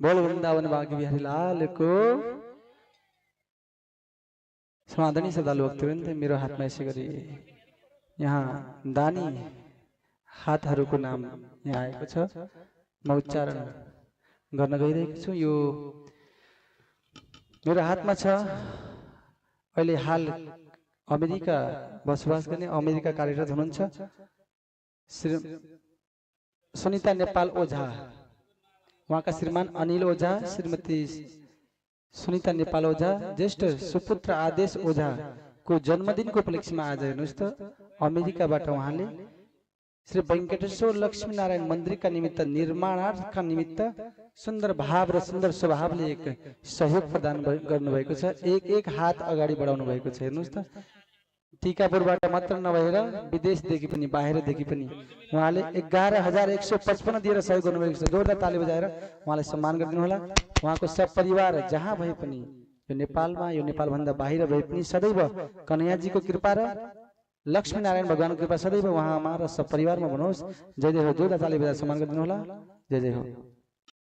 बोल वृंदावन बागी बिहारी लाल को। समाधानी श्रद्धालु भक्तवृन्द, मेरो हातमा यसै गरी यहाँ दानी हातहरूको नाम यहाँ आएको छ। म उच्चारण गर्न गइरहेको छु। यो मेरो हातमा छ। अहिले हाल अमेरिका बसोबास गर्ने, अमेरिका कार्यरत हुनुहुन्छ श्री सुनिता नेपाल ओझा, उहाँका श्रीमान अनिल ओझा, श्रीमती सुनिता नेपाल ओझा, ज्येष्ठ सुपुत्र आदेश ओझा को जन्मदिनको उपलक्ष्यमा आज हेर्नुहोस् त अमेरिकाबाट उहाँले श्री वेंकटेश्वर लक्ष्मी नारायण मन्दिरका निमित्त निर्माणार्थका निमित्त सुन्दर भाव र सुन्दर स्वभावले एक सहयोग प्रदान गर्नुभएको छ। एक हात अगाडि बढाउनु भएको छ। हेर्नुहोस् त टिकापुरबाट मात्र नभएर विदेशदेखि पनि बाहिरदेखि पनि उहाँले 11,155 दिएर सहयोग गर्नुभएको छ। जोरदार ताली बजाएर उहाँलाई सम्मान गरिदिनु होला। उहाँको सब परिवार जहाँ भए पनि, यो नेपालमा, यो नेपालभन्दा बाहिर भए पनि सदैव कन्हैयाजीको कृपा र लक्ष्मी नारायण भगवानको कृपा सदैव उहाँमा र सब परिवारमा बनोस्। जय जय हो। जोरदार ताली बजाएर सम्मान गरिदिनु होला। जय जय हो।